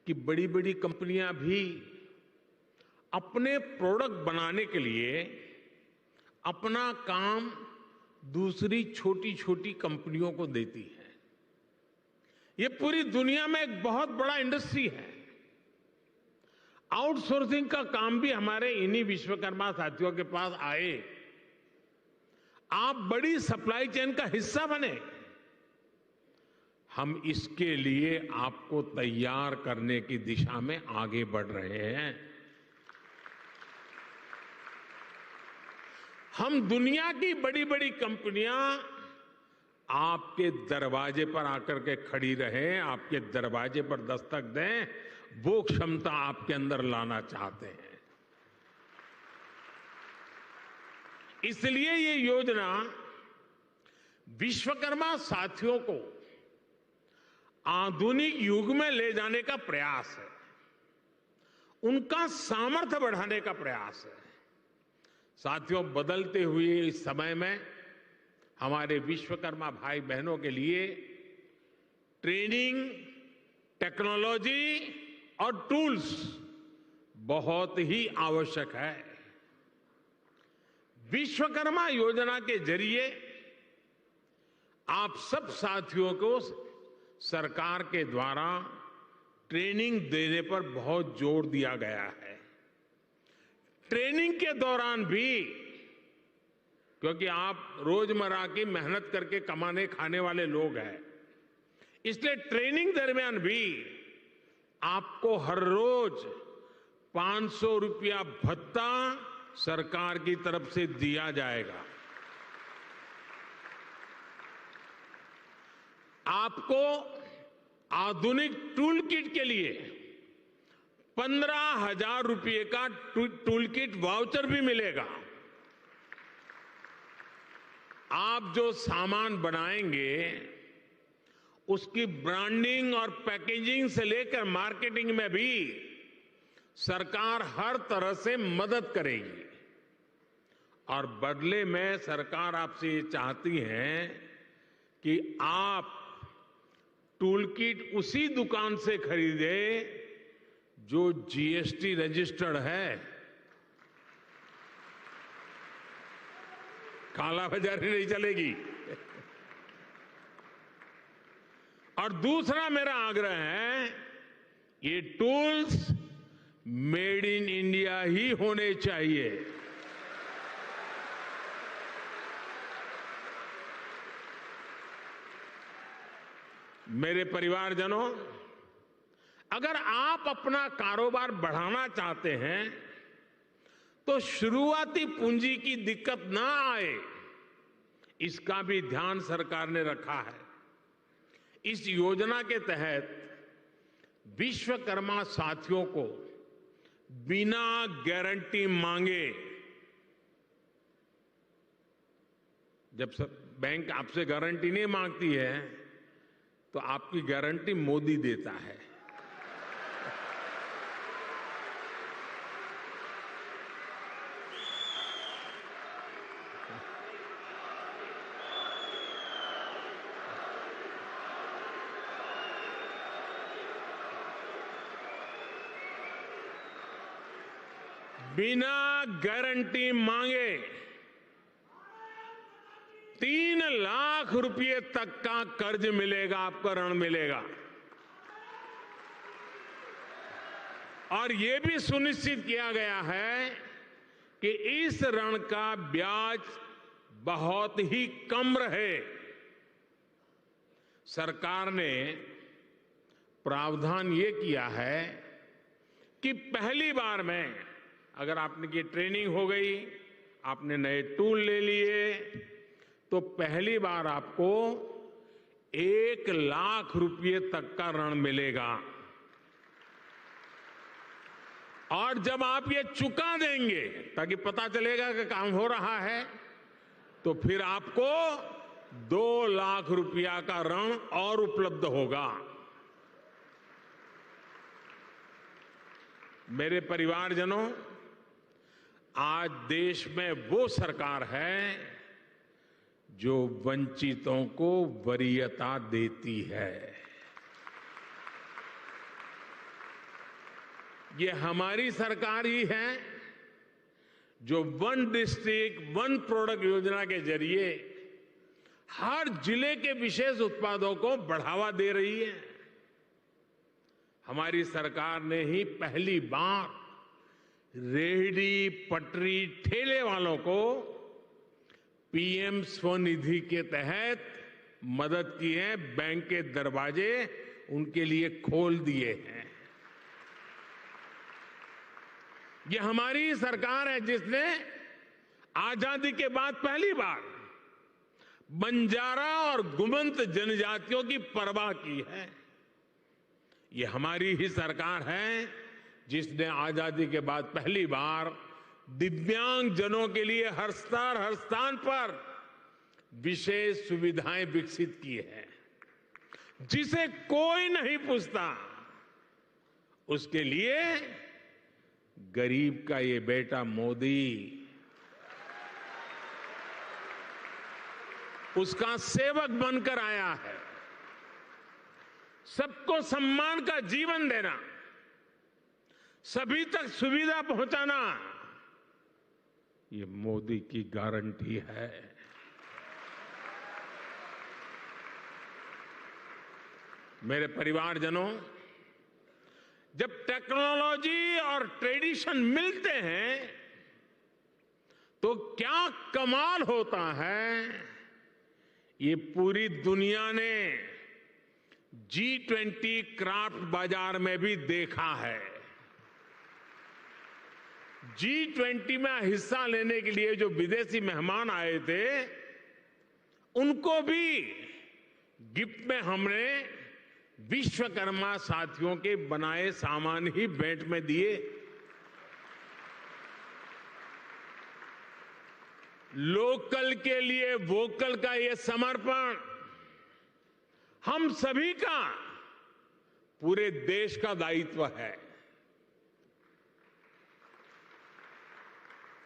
A: कि बड़ी बड़ी कंपनियां भी अपने प्रोडक्ट बनाने के लिए अपना काम दूसरी छोटी छोटी कंपनियों को देती है। ये पूरी दुनिया में एक बहुत बड़ा इंडस्ट्री है। आउटसोर्सिंग का काम भी हमारे इन्हीं विश्वकर्मा साथियों के पास आए। आप बड़ी सप्लाई चेन का हिस्सा बने। हम इसके लिए आपको तैयार करने की दिशा में आगे बढ़ रहे हैं। हम दुनिया की बड़ी बड़ी कंपनियां आपके दरवाजे पर आकर के खड़ी रहें, आपके दरवाजे पर दस्तक दें, वो क्षमता आपके अंदर लाना चाहते हैं। इसलिए ये योजना विश्वकर्मा साथियों को आधुनिक युग में ले जाने का प्रयास है, उनका सामर्थ्य बढ़ाने का प्रयास है। साथियों, बदलते हुए इस समय में हमारे विश्वकर्मा भाई बहनों के लिए ट्रेनिंग, टेक्नोलॉजी और टूल्स बहुत ही आवश्यक है। विश्वकर्मा योजना के जरिए आप सब साथियों को सरकार के द्वारा ट्रेनिंग देने पर बहुत जोर दिया गया है। ट्रेनिंग के दौरान भी, क्योंकि आप रोजमर्रा की मेहनत करके कमाने खाने वाले लोग हैं, इसलिए ट्रेनिंग दरमियान भी आपको हर रोज 500 रुपया भत्ता सरकार की तरफ से दिया जाएगा। आपको आधुनिक टूल किट के लिए 15,000 रुपये का टूल किट वाउचर भी मिलेगा। आप जो सामान बनाएंगे उसकी ब्रांडिंग और पैकेजिंग से लेकर मार्केटिंग में भी सरकार हर तरह से मदद करेगी। और बदले में सरकार आपसे ये चाहती है कि आप टूल किट उसी दुकान से खरीदे जो जीएसटी रजिस्टर्ड है। कालाबाजारी नहीं चलेगी। और दूसरा मेरा आग्रह है, ये टूल्स मेड इन इंडिया ही होने चाहिए। मेरे परिवारजनों, अगर आप अपना कारोबार बढ़ाना चाहते हैं तो शुरुआती पूंजी की दिक्कत ना आए, इसका भी ध्यान सरकार ने रखा है। इस योजना के तहत विश्वकर्मा साथियों को बिना गारंटी मांगे, जब बैंक आपसे गारंटी नहीं मांगती है तो आपकी गारंटी मोदी देता है। बिना गारंटी मांगे 3 लाख रुपए तक का कर्ज मिलेगा, आपको ऋण मिलेगा। और यह भी सुनिश्चित किया गया है कि इस ऋण का ब्याज बहुत ही कम रहे। सरकार ने प्रावधान ये किया है कि पहली बार में अगर आपने की ट्रेनिंग हो गई, आपने नए टूल ले लिए, तो पहली बार आपको 1 लाख रुपए तक का ऋण मिलेगा। और जब आप ये चुका देंगे, ताकि पता चलेगा कि काम हो रहा है, तो फिर आपको 2 लाख रुपया का ऋण और उपलब्ध होगा। मेरे परिवारजनों, आज देश में वो सरकार है जो वंचितों को वरीयता देती है। ये हमारी सरकार ही है जो वन डिस्ट्रिक्ट वन प्रोडक्ट योजना के जरिए हर जिले के विशेष उत्पादों को बढ़ावा दे रही है। हमारी सरकार ने ही पहली बार रेहड़ी, पटरी, ठेले वालों को पीएम स्वनिधि के तहत मदद की है। बैंक के दरवाजे उनके लिए खोल दिए हैं। ये हमारी सरकार है जिसने आजादी के बाद पहली बार बंजारा और गुमंत जनजातियों की परवाह की है। ये हमारी ही सरकार है जिसने आजादी के बाद पहली बार दिव्यांग जनों के लिए हर स्तर हर स्थान पर विशेष सुविधाएं विकसित की है। जिसे कोई नहीं पूछता, उसके लिए गरीब का ये बेटा मोदी उसका सेवक बनकर आया है। सबको सम्मान का जीवन देना, सभी तक सुविधा पहुंचाना, ये मोदी की गारंटी है। मेरे परिवारजनों, जब टेक्नोलॉजी और ट्रेडिशन मिलते हैं तो क्या कमाल होता है, ये पूरी दुनिया ने G20 क्राफ्ट बाजार में भी देखा है। G20 में हिस्सा लेने के लिए जो विदेशी मेहमान आए थे, उनको भी गिफ्ट में हमने विश्वकर्मा साथियों के बनाए सामान ही भेंट में दिए। लोकल के लिए वोकल का ये समर्पण हम सभी का, पूरे देश का दायित्व है।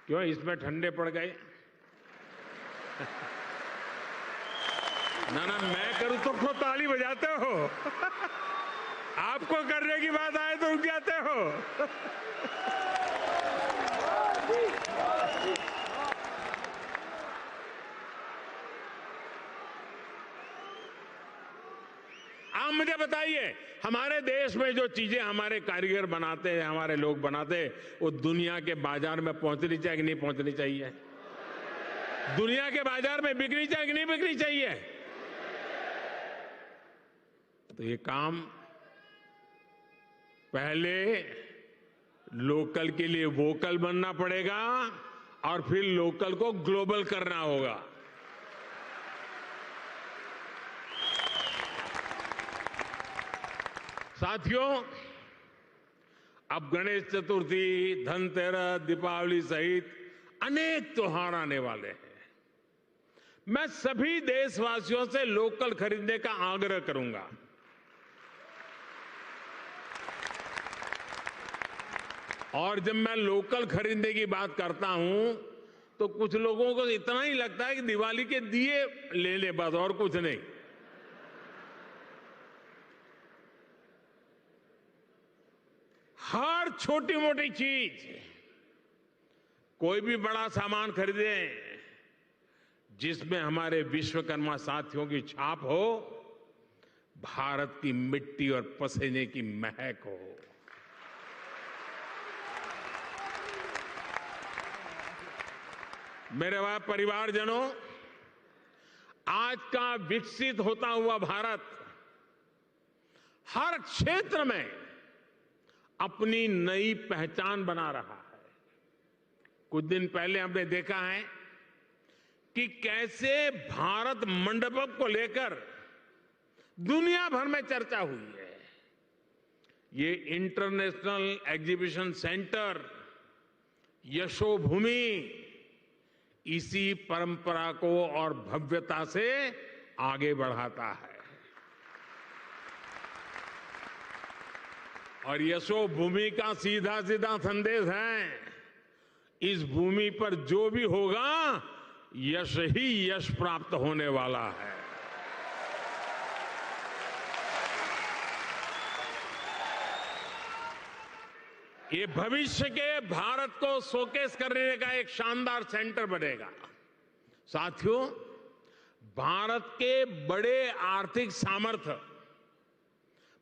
A: क्यों इसमें ठंडे पड़ गए? ना मैं करूं तो ताली बजाते हो, आपको करने की बात आए तो रुक जाते हो। आप मुझे बताइए, हमारे देश में जो चीजें हमारे कारीगर बनाते हैं, हमारे लोग बनाते हैं, वो दुनिया के बाजार में पहुंचनी चाहिए कि नहीं पहुंचनी चाहिए? दुनिया के बाजार में बिकनी चाहिए कि नहीं बिकनी चाहिए? तो ये काम पहले लोकल के लिए वोकल बनना पड़ेगा और फिर लोकल को ग्लोबल करना होगा। साथियों, अब गणेश चतुर्थी, धनतेरस, दीपावली सहित अनेक त्योहार आने वाले हैं। मैं सभी देशवासियों से लोकल खरीदने का आग्रह करूंगा। और जब मैं लोकल खरीदने की बात करता हूं तो कुछ लोगों को इतना ही लगता है कि दिवाली के दिए ले ले, बस और कुछ नहीं। हर छोटी मोटी चीज, कोई भी बड़ा सामान खरीदें, जिसमें हमारे विश्वकर्मा साथियों की छाप हो, भारत की मिट्टी और पसीने की महक हो। मेरे परिवारजनों, आज का विकसित होता हुआ भारत हर क्षेत्र में अपनी नई पहचान बना रहा है। कुछ दिन पहले हमने देखा है कि कैसे भारत मंडपम को लेकर दुनिया भर में चर्चा हुई है। ये इंटरनेशनल एग्जीबिशन सेंटर यशोभूमि इसी परंपरा को और भव्यता से आगे बढ़ाता है। और यशोभूमि का सीधा सीधा संदेश है, इस भूमि पर जो भी होगा यश ही यश प्राप्त होने वाला है। ये भविष्य के भारत को शोकेस करने का एक शानदार सेंटर बनेगा। साथियों, भारत के बड़े आर्थिक सामर्थ्य,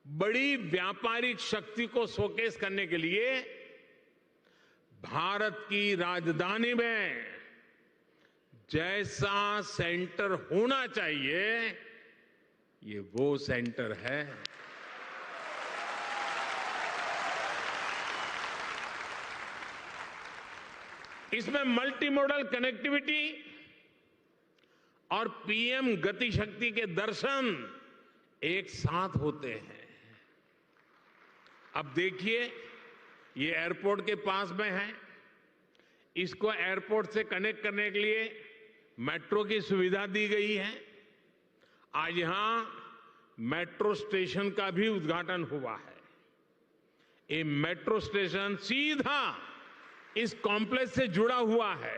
A: बड़ी व्यापारिक शक्ति को शोकेस करने के लिए भारत की राजधानी में जैसा सेंटर होना चाहिए, ये वो सेंटर है। इसमें मल्टी मॉडल कनेक्टिविटी और पीएम गति शक्ति के दर्शन एक साथ होते हैं। अब देखिए, ये एयरपोर्ट के पास में है। इसको एयरपोर्ट से कनेक्ट करने के लिए मेट्रो की सुविधा दी गई है। आज यहां मेट्रो स्टेशन का भी उद्घाटन हुआ है। ये मेट्रो स्टेशन सीधा इस कॉम्प्लेक्स से जुड़ा हुआ है।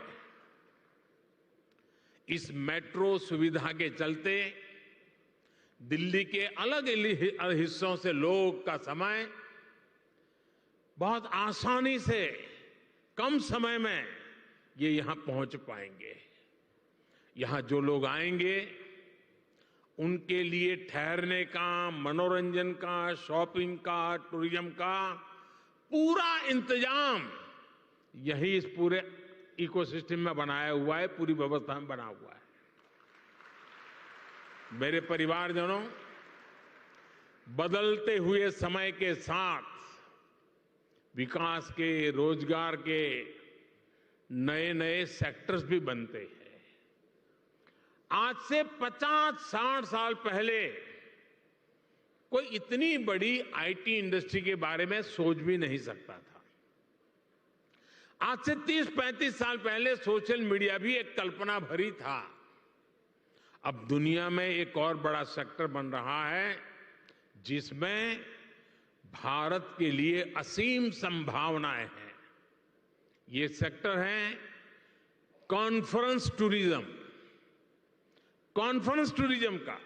A: इस मेट्रो सुविधा के चलते दिल्ली के अलग अलग हिस्सों से लोग का समय बहुत आसानी से कम समय में ये यहां पहुंच पाएंगे। यहां जो लोग आएंगे उनके लिए ठहरने का, मनोरंजन का, शॉपिंग का, टूरिज्म का पूरा इंतजाम यही इस पूरे इकोसिस्टम में बनाया हुआ है, पूरी व्यवस्था में बना हुआ है। मेरे परिवारजनों, बदलते हुए समय के साथ विकास के, रोजगार के नए नए सेक्टर्स भी बनते हैं। आज से 50-60 साल पहले कोई इतनी बड़ी आईटी इंडस्ट्री के बारे में सोच भी नहीं सकता था। आज से 30-35 साल पहले सोशल मीडिया भी एक कल्पना भरी था। अब दुनिया में एक और बड़ा सेक्टर बन रहा है जिसमें भारत के लिए असीम संभावनाएं हैं। ये सेक्टर है कॉन्फ्रेंस टूरिज्म। कॉन्फ्रेंस टूरिज्म का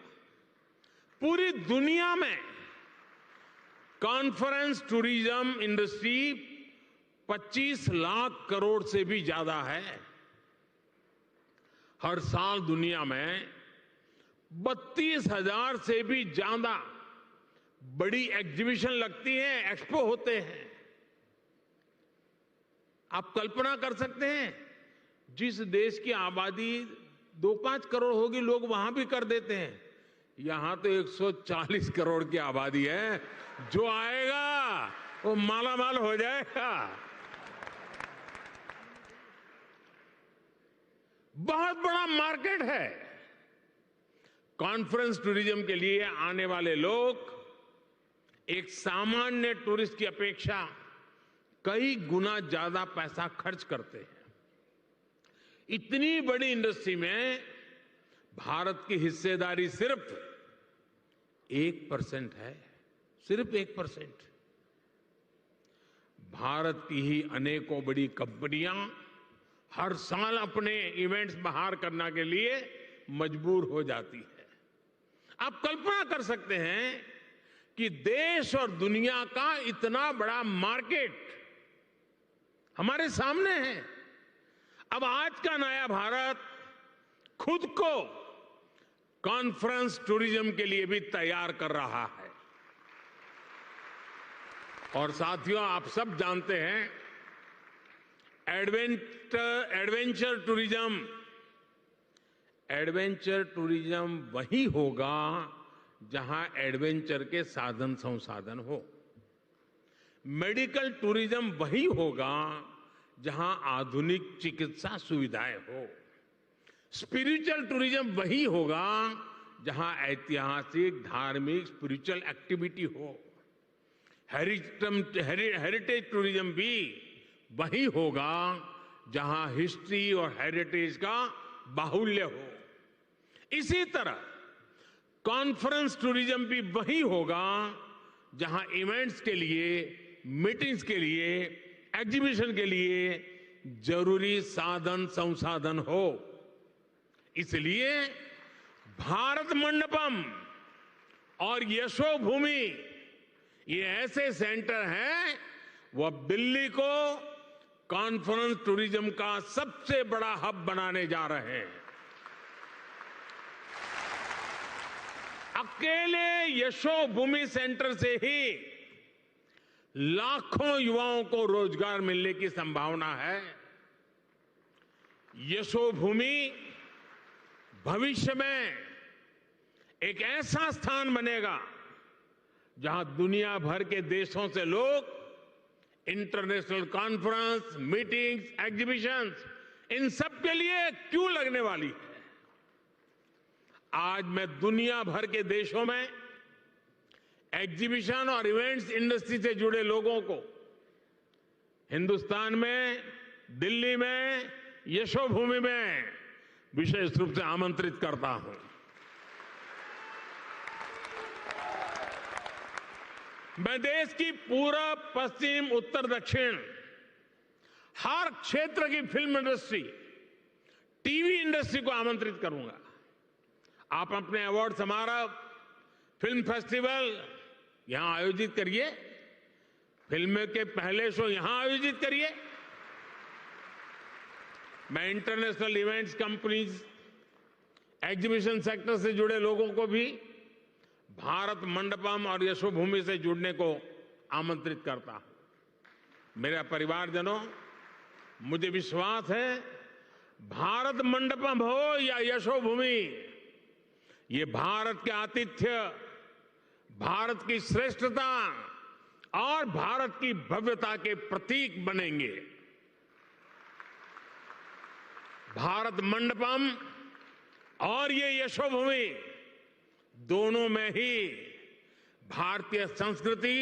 A: पूरी दुनिया में conference tourism industry 25 lakh crore से भी ज्यादा है। हर साल दुनिया में 32,000 से भी ज्यादा बड़ी एग्जीबिशन लगती है, एक्सपो होते हैं। आप कल्पना कर सकते हैं, जिस देश की आबादी 2-5 करोड़ होगी, लोग वहां भी कर देते हैं। यहां तो 140 करोड़ की आबादी है। जो आएगा वो मालामाल हो जाएगा। बहुत बड़ा मार्केट है। कॉन्फ्रेंस टूरिज्म के लिए आने वाले लोग एक सामान्य टूरिस्ट की अपेक्षा कई गुना ज्यादा पैसा खर्च करते हैं। इतनी बड़ी इंडस्ट्री में भारत की हिस्सेदारी सिर्फ 1% है, सिर्फ 1%। भारत की ही अनेकों बड़ी कंपनियां हर साल अपने इवेंट्स बाहर करने के लिए मजबूर हो जाती है। आप कल्पना कर सकते हैं कि देश और दुनिया का इतना बड़ा मार्केट हमारे सामने है। अब आज का नया भारत खुद को कॉन्फ्रेंस टूरिज्म के लिए भी तैयार कर रहा है। और साथियों, आप सब जानते हैं, एडवेंचर टूरिज्म वही होगा जहां एडवेंचर के साधन संसाधन हो। मेडिकल टूरिज्म वही होगा जहां आधुनिक चिकित्सा सुविधाएं हो। स्पिरिचुअल टूरिज्म वही होगा जहां ऐतिहासिक, धार्मिक, स्पिरिचुअल एक्टिविटी हो। हेरिटेज टूरिज्म भी वही होगा जहां हिस्ट्री और हेरिटेज का बाहुल्य हो। इसी तरह कॉन्फ्रेंस टूरिज्म भी वही होगा जहां इवेंट्स के लिए, मीटिंग्स के लिए, एग्जीबिशन के लिए जरूरी साधन संसाधन हो। इसलिए भारत मंडपम और यशोभूमि ये ऐसे सेंटर हैं, वो अब दिल्ली को कॉन्फ्रेंस टूरिज्म का सबसे बड़ा हब बनाने जा रहे हैं। अकेले यशोभूमि सेंटर से ही लाखों युवाओं को रोजगार मिलने की संभावना है। यशोभूमि भविष्य में एक ऐसा स्थान बनेगा जहां दुनिया भर के देशों से लोग इंटरनेशनल कॉन्फ्रेंस, मीटिंग्स, एग्जीबिशंस, इन सब के लिए क्यों लगने वाली है। आज मैं दुनिया भर के देशों में एग्जीबिशन और इवेंट्स इंडस्ट्री से जुड़े लोगों को हिंदुस्तान में, दिल्ली में, यशोभूमि में विशेष रूप से आमंत्रित करता हूं। मैं देश की पूरब, पश्चिम, उत्तर, दक्षिण हर क्षेत्र की फिल्म इंडस्ट्री, टीवी इंडस्ट्री को आमंत्रित करूंगा। आप अपने अवार्ड समारोह, फिल्म फेस्टिवल यहां आयोजित करिए, फिल्म के पहले शो यहां आयोजित करिए। मैं international events companies, exhibition sector से जुड़े लोगों को भी भारत मंडपम और यशोभूमि से जुड़ने को आमंत्रित करता हूं। मेरे परिवारजनों, मुझे विश्वास है, भारत मंडपम हो या यशोभूमि, ये भारत के आतिथ्य, भारत की श्रेष्ठता और भारत की भव्यता के प्रतीक बनेंगे। भारत मंडपम और ये यशोभूमि दोनों में ही भारतीय संस्कृति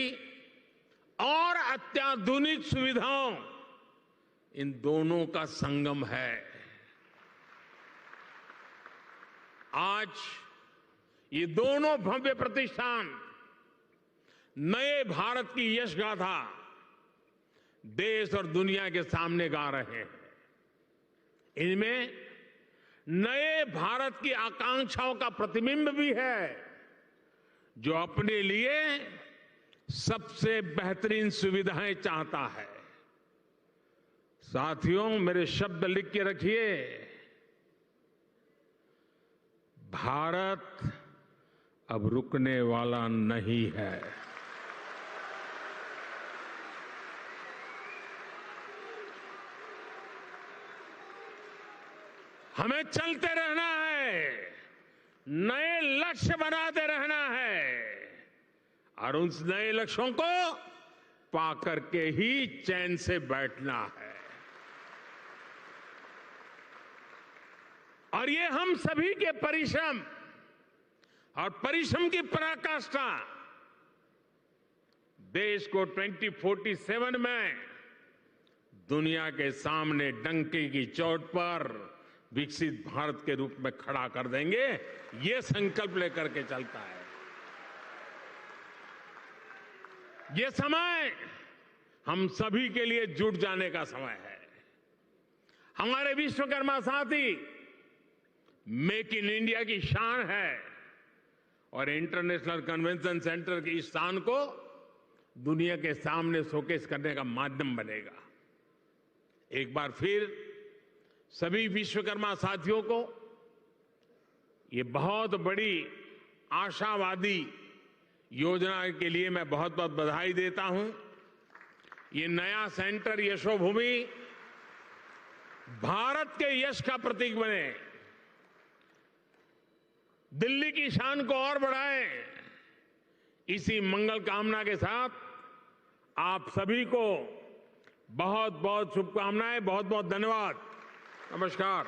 A: और अत्याधुनिक सुविधाओं, इन दोनों का संगम है। आज ये दोनों भव्य प्रतिष्ठान नए भारत की यश गाथा देश और दुनिया के सामने गा रहे हैं। इनमें नए भारत की आकांक्षाओं का प्रतिबिंब भी है, जो अपने लिए सबसे बेहतरीन सुविधाएं चाहता है। साथियों, मेरे शब्द लिख के रखिए, भारत अब रुकने वाला नहीं है। हमें चलते रहना है, नए लक्ष्य बनाते रहना है और उन नए लक्ष्यों को पाकर के ही चैन से बैठना है। और ये हम सभी के परिश्रम और परिश्रम की पराकाष्ठा देश को 2047 में दुनिया के सामने डंके की चोट पर विकसित भारत के रूप में खड़ा कर देंगे, ये संकल्प लेकर के चलता है। ये समय हम सभी के लिए जुट जाने का समय है। हमारे विश्वकर्मा साथी मेक इन इंडिया की शान है और इंटरनेशनल कन्वेंशन सेंटर की इस शान को दुनिया के सामने शोकेस करने का माध्यम बनेगा। एक बार फिर सभी विश्वकर्मा साथियों को ये बहुत बड़ी आशावादी योजना के लिए मैं बहुत बहुत बधाई देता हूं। ये नया सेंटर यशोभूमि भारत के यश का प्रतीक बने, दिल्ली की शान को और बढ़ाए। इसी मंगल कामना के साथ आप सभी को बहुत बहुत शुभकामनाएं, बहुत बहुत धन्यवाद। नमस्कार।